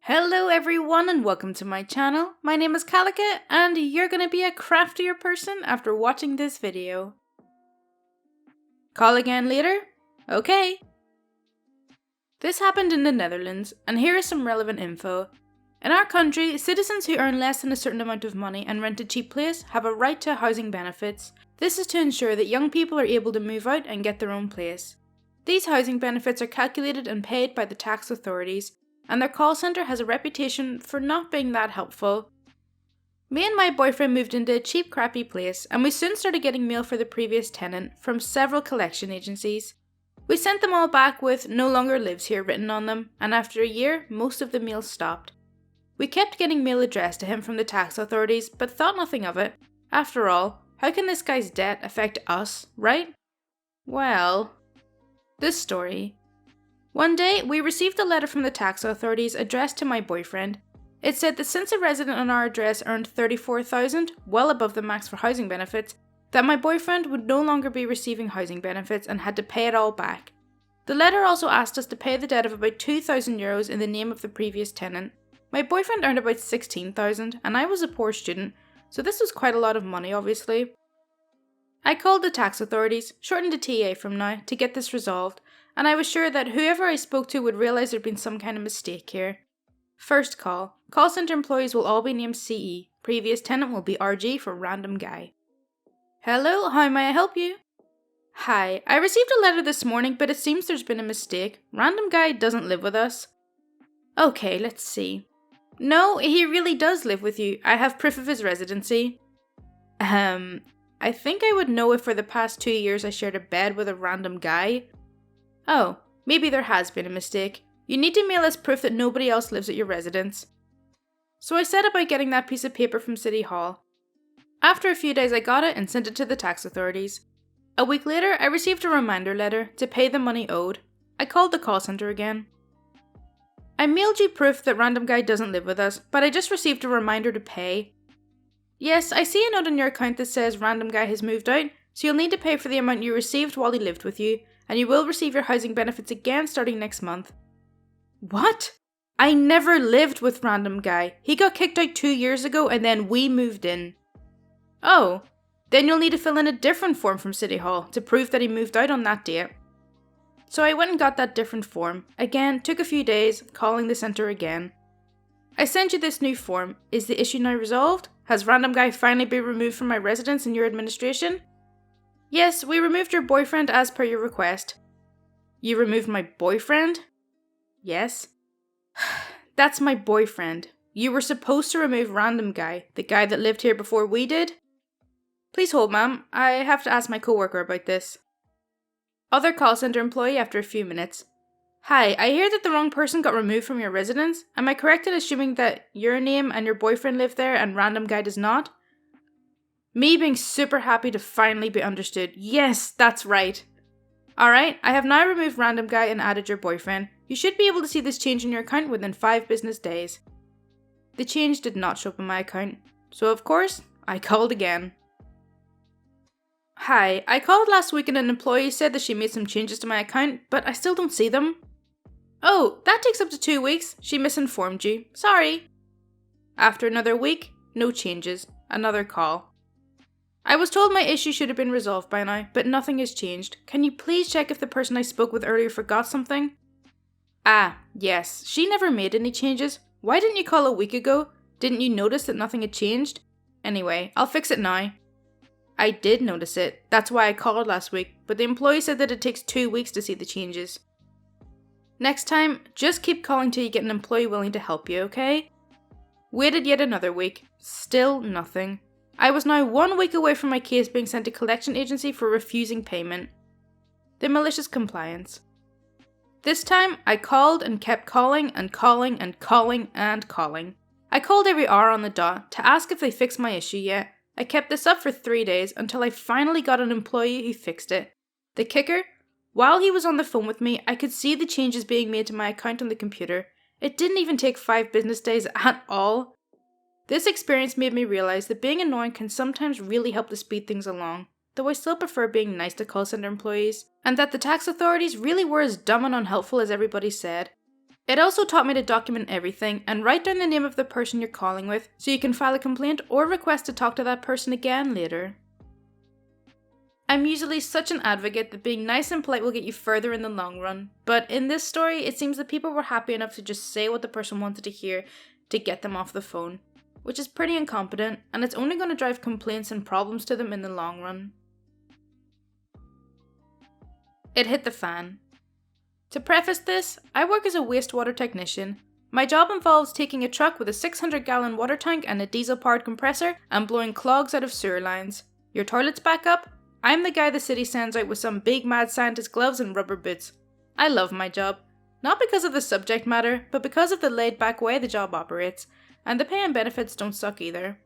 Hello everyone and welcome to my channel. My name is Kalika and you're gonna be a craftier person after watching this video. Call again later? Okay. This happened in the Netherlands and here is some relevant info. In our country, citizens who earn less than a certain amount of money and rent a cheap place have a right to housing benefits. This is to ensure that young people are able to move out and get their own place. These housing benefits are calculated and paid by the tax authorities, and their call centre has a reputation for not being that helpful. Me and my boyfriend moved into a cheap crappy place and we soon started getting mail for the previous tenant from several collection agencies. We sent them all back with "no longer lives here" written on them, and after a year most of the mail stopped. We kept getting mail addressed to him from the tax authorities but thought nothing of it. After all, how can this guy's debt affect us, right? Well, this story. One day, we received a letter from the tax authorities addressed to my boyfriend. It said that since a resident on our address earned $34,000, well above the max for housing benefits, that my boyfriend would no longer be receiving housing benefits and had to pay it all back. The letter also asked us to pay the debt of about €2,000 in the name of the previous tenant. My boyfriend earned about $16,000 and I was a poor student, so this was quite a lot of money obviously. I called the tax authorities, shortened to TA from now, to get this resolved, and I was sure that whoever I spoke to would realise there'd been some kind of mistake here. First call. Call centre employees will all be named CE. Previous tenant will be RG for random guy. Hello, how may I help you? Hi, I received a letter this morning but it seems there's been a mistake. Random guy doesn't live with us. Okay, let's see. No, he really does live with you. I have proof of his residency. I think I would know if for the past 2 years I shared a bed with a random guy. Oh, maybe there has been a mistake. You need to mail us proof that nobody else lives at your residence. So I set about getting that piece of paper from City Hall. After a few days I got it and sent it to the tax authorities. A week later I received a reminder letter to pay the money owed. I called the call centre again. I mailed you proof that random guy doesn't live with us, but I just received a reminder to pay. Yes, I see a note on your account that says random guy has moved out, so you'll need to pay for the amount you received while he lived with you, and you will receive your housing benefits again starting next month. What? I never lived with random guy. He got kicked out 2 years ago and then we moved in. Oh, then you'll need to fill in a different form from City Hall to prove that he moved out on that date. So I went and got that different form. Again, took a few days, calling the centre again. I sent you this new form. Is the issue now resolved? Has random guy finally been removed from my residence in your administration? Yes, we removed your boyfriend as per your request. You removed my boyfriend? Yes. That's my boyfriend. You were supposed to remove random guy, the guy that lived here before we did? Please hold, ma'am. I have to ask my co-worker about this. Other call centre employee after a few minutes. Hi, I hear that the wrong person got removed from your residence. Am I correct in assuming that your name and your boyfriend live there and random guy does not? Me being super happy to finally be understood. Yes, that's right. Alright, I have now removed random guy and added your boyfriend. You should be able to see this change in your account within 5 business days. The change did not show up in my account, so of course, I called again. Hi, I called last week and an employee said that she made some changes to my account, but I still don't see them. Oh, that takes up to 2 weeks. She misinformed you. Sorry. After another week, no changes. Another call. I was told my issue should have been resolved by now, but nothing has changed. Can you please check if the person I spoke with earlier forgot something? Ah, yes, she never made any changes. Why didn't you call a week ago? Didn't you notice that nothing had changed? Anyway, I'll fix it now. I did notice it. That's why I called last week, but the employee said that it takes 2 weeks to see the changes. Next time, just keep calling till you get an employee willing to help you, okay? Waited yet another week. Still nothing. I was now 1 week away from my case being sent to collection agency for refusing payment. The malicious compliance. This time, I called and kept calling and calling and calling and calling. I called every hour on the dot to ask if they fixed my issue yet. I kept this up for 3 days until I finally got an employee who fixed it. The kicker? While he was on the phone with me, I could see the changes being made to my account on the computer. It didn't even take 5 business days at all. This experience made me realise that being annoying can sometimes really help to speed things along, though I still prefer being nice to call centre employees, and that the tax authorities really were as dumb and unhelpful as everybody said. It also taught me to document everything and write down the name of the person you're calling with so you can file a complaint or request to talk to that person again later. I'm usually such an advocate that being nice and polite will get you further in the long run, but in this story it seems that people were happy enough to just say what the person wanted to hear to get them off the phone, which is pretty incompetent, and it's only going to drive complaints and problems to them in the long run. It hit the fan. To preface this, I work as a wastewater technician. My job involves taking a truck with a 600-gallon water tank and a diesel-powered compressor and blowing clogs out of sewer lines. Your toilet's back up? I'm the guy the city sends out with some big mad scientist gloves and rubber boots. I love my job. Not because of the subject matter, but because of the laid-back way the job operates, and the pay and benefits don't suck either.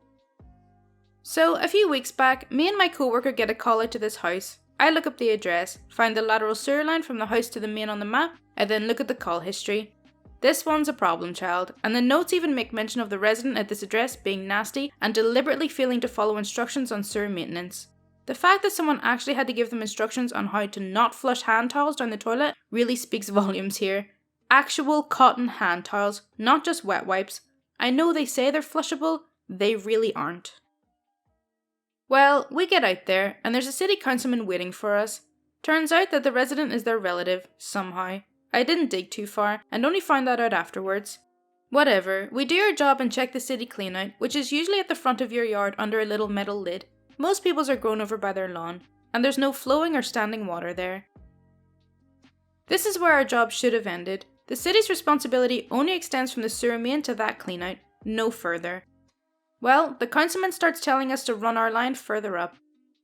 So, a few weeks back, me and my co-worker get a call out to this house. I look up the address, find the lateral sewer line from the house to the main on the map, and then look at the call history. This one's a problem child, and the notes even make mention of the resident at this address being nasty and deliberately failing to follow instructions on sewer maintenance. The fact that someone actually had to give them instructions on how to not flush hand towels down the toilet really speaks volumes here. Actual cotton hand towels, not just wet wipes. I know they say they're flushable, they really aren't. Well, we get out there, and there's a city councilman waiting for us. Turns out that the resident is their relative, somehow. I didn't dig too far, and only found that out afterwards. Whatever, we do our job and check the city cleanout, which is usually at the front of your yard under a little metal lid. Most people's are grown over by their lawn, and there's no flowing or standing water there. This is where our job should have ended. The city's responsibility only extends from the sewer main to that cleanout, no further. Well, the councilman starts telling us to run our line further up.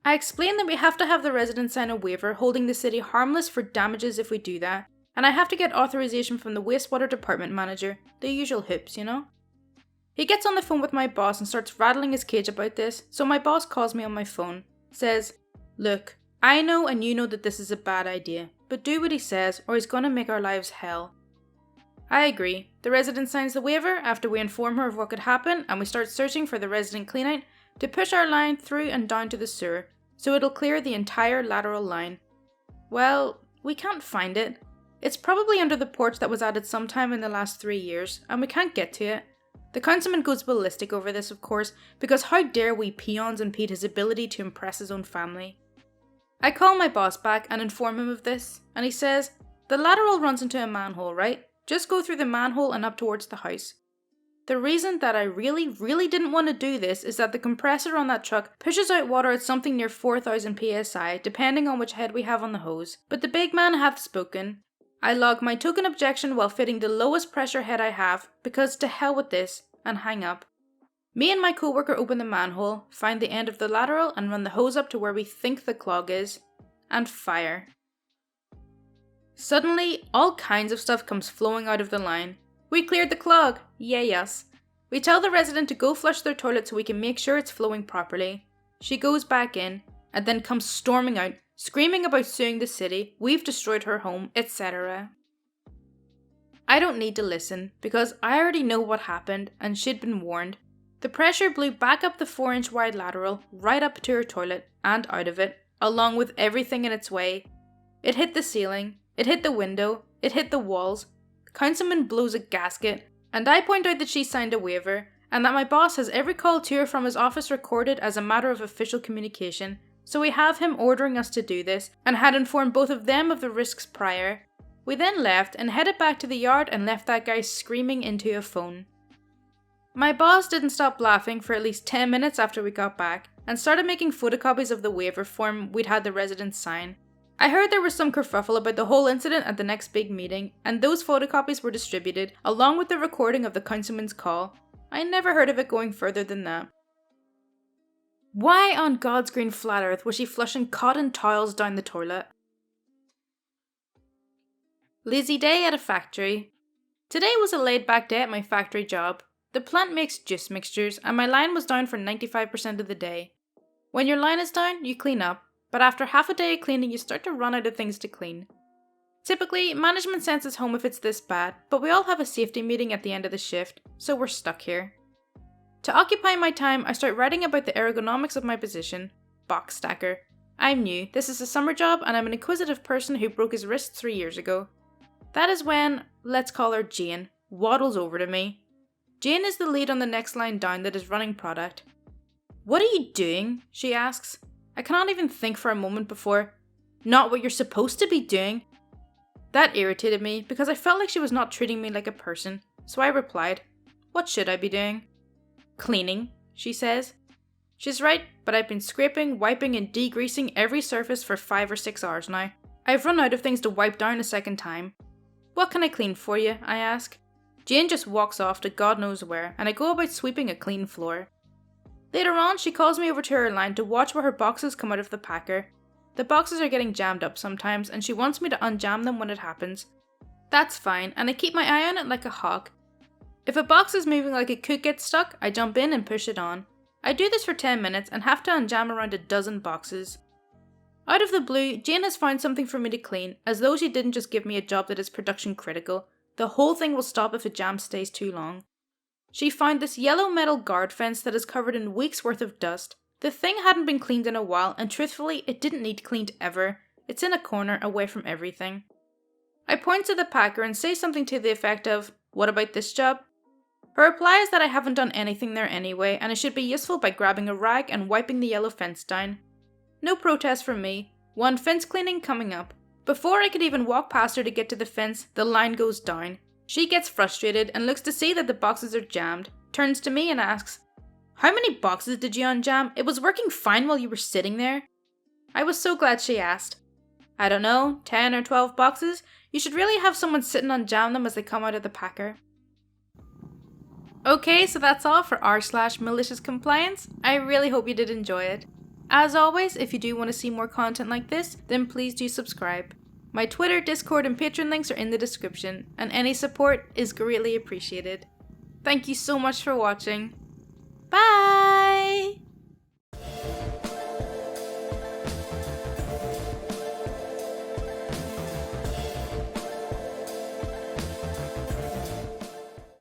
I explain that we have to have the residents sign a waiver holding the city harmless for damages if we do that, and I have to get authorization from the wastewater department manager, the usual hoops, you know? He gets on the phone with my boss and starts rattling his cage about this, so my boss calls me on my phone, says, "Look, I know and you know that this is a bad idea, but do what he says or he's gonna make our lives hell." I agree. The resident signs the waiver after we inform her of what could happen, and we start searching for the resident cleanout to push our line through and down to the sewer, so it'll clear the entire lateral line. Well, we can't find it. It's probably under the porch that was added sometime in the last 3 years, and we can't get to it. The councilman goes ballistic over this, of course, because how dare we peons impede his ability to impress his own family. I call my boss back and inform him of this, and he says, "The lateral runs into a manhole, right? Just go through the manhole and up towards the house." The reason that I really didn't want to do this is that the compressor on that truck pushes out water at something near 4000 psi, depending on which head we have on the hose. But the big man hath spoken. I log my token objection while fitting the lowest pressure head I have, because to hell with this, and hang up. Me and my co-worker open the manhole, find the end of the lateral and run the hose up to where we think the clog is, and fire. Suddenly, all kinds of stuff comes flowing out of the line. We cleared the clog! Yay us. We tell the resident to go flush their toilet so we can make sure it's flowing properly. She goes back in, and then comes storming out, screaming about suing the city, we've destroyed her home, etc. I don't need to listen, because I already know what happened, and she'd been warned. The pressure blew back up the 4-inch wide lateral, right up to her toilet, and out of it, along with everything in its way. It hit the ceiling, it hit the window, it hit the walls. The councilman blows a gasket, and I point out that she signed a waiver, and that my boss has every call to her from his office recorded as a matter of official communication, so we have him ordering us to do this, and had informed both of them of the risks prior. We then left and headed back to the yard and left that guy screaming into a phone. My boss didn't stop laughing for at least 10 minutes after we got back, and started making photocopies of the waiver form we'd had the residents sign. I heard there was some kerfuffle about the whole incident at the next big meeting, and those photocopies were distributed, along with the recording of the councilman's call. I never heard of it going further than that. Why on God's green flat earth was she flushing cotton towels down the toilet? Lazy day at a factory. Today was a laid-back day at my factory job. The plant makes juice mixtures, and my line was down for 95% of the day. When your line is down, you clean up. But after half a day of cleaning, you start to run out of things to clean. Typically, management sends us home if it's this bad, but we all have a safety meeting at the end of the shift, so we're stuck here. To occupy my time, I start writing about the ergonomics of my position. Box stacker. I'm new, this is a summer job, and I'm an inquisitive person who broke his wrist 3 years ago. That is when, let's call her Jane, waddles over to me. Jane is the lead on the next line down that is running product. "What are you doing?" she asks. I cannot even think for a moment before, "Not what you're supposed to be doing." That irritated me because I felt like she was not treating me like a person, so I replied, "What should I be doing?" "Cleaning," she says. She's right, but I've been scraping, wiping and degreasing every surface for 5 or 6 hours now. I've run out of things to wipe down a second time. "What can I clean for you?" I ask. Jane just walks off to God knows where, and I go about sweeping a clean floor. Later on, she calls me over to her line to watch where her boxes come out of the packer. The boxes are getting jammed up sometimes, and she wants me to unjam them when it happens. That's fine, and I keep my eye on it like a hawk. If a box is moving like it could get stuck, I jump in and push it on. I do this for 10 minutes and have to unjam around a dozen boxes. Out of the blue, Jane has found something for me to clean, as though she didn't just give me a job that is production critical. The whole thing will stop if a jam stays too long. She found this yellow metal guard fence that is covered in weeks worth of dust. The thing hadn't been cleaned in a while, and truthfully, it didn't need cleaned ever. It's in a corner, away from everything. I point to the packer and say something to the effect of, "What about this job?" Her reply is that I haven't done anything there anyway, and it should be useful by grabbing a rag and wiping the yellow fence down. No protest from me. One fence cleaning coming up. Before I could even walk past her to get to the fence, the line goes down. She gets frustrated and looks to see that the boxes are jammed, turns to me and asks, "How many boxes did you unjam? It was working fine while you were sitting there." I was so glad she asked. "I don't know, 10 or 12 boxes? You should really have someone sit and unjam them as they come out of the packer." Okay, so that's all for r/MaliciousCompliance. I really hope you did enjoy it. As always, if you do want to see more content like this, then please do subscribe. My Twitter, Discord and Patreon links are in the description, and any support is greatly appreciated. Thank you so much for watching. Bye!